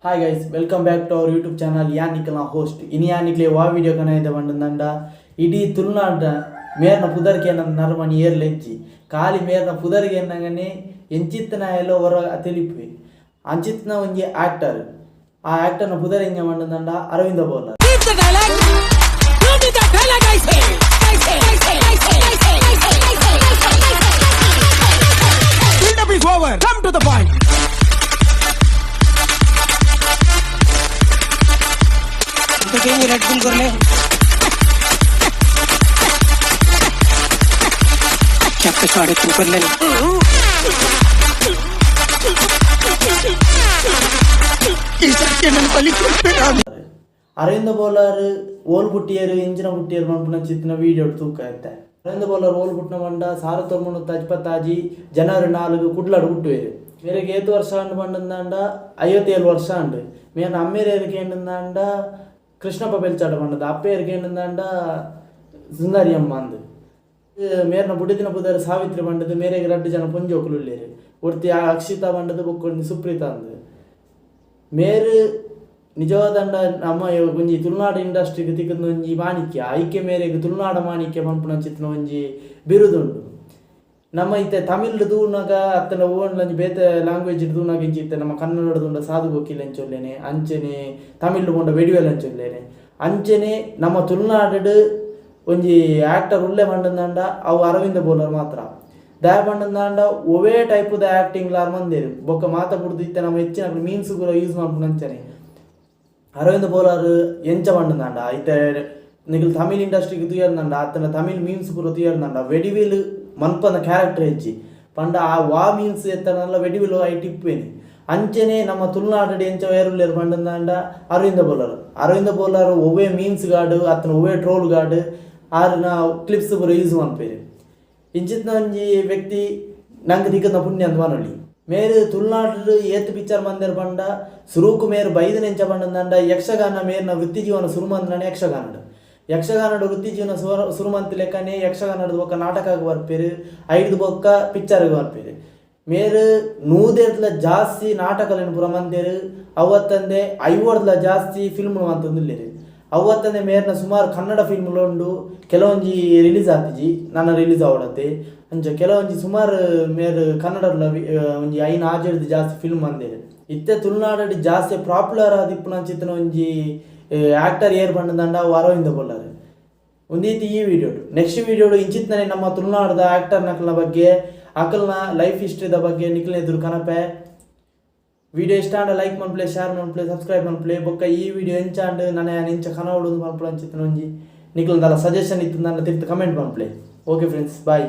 Hi guys, welcome back to our YouTube channel. Nikla host. Ini nikle wa video kana ida bandanda. Idi Tulunada merna pudarke narmani yerlenchi. Kali merna pudarke nangane enchitna elo vara atelipi. Anchitna onje actor. ಆ actor ನ ಪುದರ್ ಎಂಜ ಮಾಡಂದ Aravind Bolar. Come to the point. कहीं Red Bull कर ले क्या पे साढ़े तू कर ले ಅರವಿಂದ ಬೋಲರ್ ಓಲ್ ಬುಟ್ಟಿಯರು ಇಂಜಿನ ಬುಟ್ಟಿಯರು ಮನ್ಪುನ ಚಿತ್ತಿನ ವೀಡಿಯೋ ತೂಕ ಅರವಿಂದ ಬೋಲರ್ ಓಲ್ ಬುಟ್ಟಿನ ಮಂಡ 1957 ಜನವರಿ 4 ಕುಡ್ಲಾಡು ಹುಟ್ಟುವೇರು ಮೇರೆಗೆ 7 ವರ್ಷ ಅಂಡು ಪಂಡಂದಾಂಡ 57 ವರ್ಷ ಅಂಡು ಮೇನ ಅಮ್ಮೇರೇರಿಗೆ ಎಂಡಂದಾಂಡ ಕೃಷ್ಣಪ್ಪ ಬೆಲ್ಚಾಡ ಪಂಡದ ಅಪ್ಪೇರಿಗೆ ಎಂಡಂದಾಂಡ ಸುಂದರಿ ಅಮ್ಮ ಅಂದು ಮೇರ್ನ ಬುಡಿದಿನ ಪುದರ್ ಸಾವಿತ್ರಿ ಪಂಡದು ಮೇರೆಗೆ 2 ಜನ ಪುಂಜಿ ಒಕ್ಕಲುಳ್ಳೇರು ಒರ್ತಿ ಅಕ್ಷಿತಾ ಪಂಡದು ಬೊಕ್ಕೊಂದು ಸುಪ್ರೀತಾ ಅಂದು ಮೇರು ನಿಜವಾದಂಡ ನಮ್ಮ ಒಂಜಿ ತುಳುನಾಡು ಇಂಡಸ್ಟ್ರಿಗೆ ತಿಕ್ಕದ ಒಂಜಿ ಮಾಣಿಕ್ಯ ಐಕ್ಯ ಮೇರೆಗೆ ತುಳುನಾಡ ಮಾಣಿಕ್ಯ ಪಂಪುನ ಚಿತ್ತಿನ ಒಂಜಿ ಬಿರುದುಂಡು ನಮ್ಮ ಇತ್ತೆ ತಮಿಳ್ ದೂನಾಗ ಅತ್ತನ ಓಣ್ಲಂಜಿ ಬೇತೆ ಲ್ಯಾಂಗ್ವೇಜ್ ದೂನಾಗ ಇಂಚಿತ್ತೆ ನಮ್ಮ ಕನ್ನಡದುಂಡ ಸಾಧು ಗೋಕಿಲ್ ಅಂಚೊಲ್ಲೇನೆ ಅಂಚನೆ ತಮಿಳ್ ಬೋಂಡ ವೆಡಿವೆಲ್ ಅಂಚೊಲ್ಲೇನೆ ಅಂಚನೆ ನಮ್ಮ ತುಳುನಾಡು ಒಂಜಿ ಆಕ್ಟರ್ ಉಳ್ಳೆ ಪಂಡಂದಾಂಡ ಅವು ಅರವಿಂದ ಬೋಲರ್ ಮಾತ್ರ ದಯ ಪಂಡಂದಾಂಡ ಒವೇ ಟೈಪುದ ಆಕ್ಟಿಂಗ್ ಲಾರ್ ಮಂದೇರು ಬೊಕ್ಕ ಮಾತಾಡ್ದು ಇತ್ತೆ ನಮ್ಮ ಹೆಚ್ಚಿನ ಮೀನ್ಸ್ ಕೂಡ ಯೂಸ್ ಮಾಡ್ಕೊಂಡು ಅಂಚನೆ ಅರವಿಂದ ಬೋಲರ್ ಎಂಚ ಪಂಡಂದಾಂಡ ಇತ್ತೆ ನಿಗಲ್ ತಮಿಳ್ ಇಂಡಸ್ಟ್ರಿಗೆ ತುಯರ್ನಂಡ ಅತ್ತನ ತಮಿಳ್ ಮೀನ್ಸ್ ಪೂರ ತುಯರ್ನಂಡ ವೆಡಿವಿಲ್ ಮನ್ಪನ ಕ್ಯಾರೆಕ್ಟರ್ ಹೆಚ್ಚಿ ಪಂಡ ಆ ವಾ ಮೀನ್ಸ್ ಎತ್ತನಲ್ಲ ವೆಡಿವಿಲ್ ಐ ಟಿಪ್ಪೇನಿ ಅಂಚನೆ ನಮ್ಮ ತುಳುನಾಡು ಎಂಚ ವೈರುಲ್ಲೇರು ಪಂಡಂದಾಂಡ ಅರವಿಂದ ಬೋಲರ್ ಒವ್ವೇ ಮೀನ್ಸ್ ಗಾಡು ಅತ್ತನ ಒವ್ವೇ ಟ್ರೋಲ್ ಗಾಡು ಆರ್ನ ಕ್ಲಿಪ್ಸ್ ಪೂರ ಯೂಸ್ ಮನ್ಪೇರು ಇಂಚಿತ್ನ ಒಂಜಿ ವ್ಯಕ್ತಿ ನಂಗೆ ದಿಕ್ಕದ ಪುಣ್ಯ ಅಂತ ಮನೊಳ್ಳಿ ಮೇರು ತುಳುನಾಡು ಏತ್ ಪಿಕ್ಚರ್ ಮಂದಿರ ಪಂಡ ಸುರೂಕು ಮೇರು ಬೈದನ ಎಂಚ ಪಂಡಂದಾಂಡ ಯಕ್ಷಗಾನ ಮೇರ್ನ ವೃತ್ತಿ ಜೀವನ ಸುರುಮಂದ್ರನೇ ಯಕ್ಷಗಾನದ ವೃತ್ತಿ ಜೀವನ ಸುರುಮಂತ ಲೆಕ್ಕನೇ ಯಕ್ಷಗಾನದ ಬೊಕ್ಕ ನಾಟಕಕ್ಕೆ ಬರ್ಪೇರು 5 ಬೊಕ್ಕ ಪಿಕ್ಚರ್ಗೆ ಬರ್ಪೇರು ಮೇರು 100 ಜಾಸ್ತಿ ನಾಟಕಲೇನು ಪುರ ಮಂದಿರು ಅವತ್ತಂದೆ 50 ಜಾಸ್ತಿ ಫಿಲ್ಮ್ ಅಂತಂದಿಲ್ಲೇರು ಅವತ್ತಂದೆ ಮೇರ್ನ ಸುಮಾರು ಕನ್ನಡ ಫಿಲ್ಮ್ಲು ಉಂಡು ಕೆಲವೊಂಜಿ ರಿಲೀಸ್ ಆತಿಜಿ ನನ್ನ ರಿಲೀಸ್ ಆವಡತ್ತೆ ಅಂಚ ಕೆಲವೊಂಜಿ ಸುಮಾರು ಮೇರು ಕನ್ನಡದ ಒಂಜಿ 5-6 ಜಾಸ್ತಿ ಫಿಲ್ಮ್ ಅಂದೇರು ಇತ್ತೆ ತುಳುನಾಡು ಜಾಸ್ತಿ ಪಾಪ್ಯುಲರ್ ಆದಿಪ್ಪುನ ಚಿತ್ತನ ಒಂಜಿ ಆಕ್ಟರ್ ಏರ್ ಪಂಡದಂಡ ಅರವಿಂದ ಬೋಲರ್ ಒಂದೀತಿ ಈ ವಿಡಿಯೋ ನೆಕ್ಸ್ಟ್ ವಿಡಿಯೋಡು ಇಂಚಿತ್ತನೆ ನಮ್ಮ ತುಳುನಾಡದ ಆಕ್ಟರ್ ನಕಲ್ನ ಬಗ್ಗೆ ಅಕಲ್ನ ಲೈಫ್ ಹಿಸ್ಟ್ರಿದ ಬಗ್ಗೆ ನಿಖಲ್ನ ಎದುರು ಕನಪೆ ವಿಡಿಯೋ ಇಷ್ಟ ಅಂಡ ಲೈಕ್ ಮನ್ಪ್ಲೆ ಶೇರ್ ಮನ್ಪ್ಲೆ ಸಬ್ಸ್ಕ್ರೈಬ್ ಮನ್ಪ್ಲೆ ಬೊಕ್ಕ ಈ ವಿಡಿಯೋ ಎಂಚಾಂಡು ನನ್ನ ಎಂಚ ಕನವಡು ಮನ್ಪುಳ ಅಂಚಿತ್ತನ ಒಂಜಿ ನಿಖಲ್ನ ಸಜೆಷನ್ ಇತ್ತು ನನ್ನ ತಿರ್ತು ಕಮೆಂಟ್ ಮನ್ಪ್ಲೆ ಓಕೆ ಫ್ರೆಂಡ್ಸ್ ಬಾಯ್.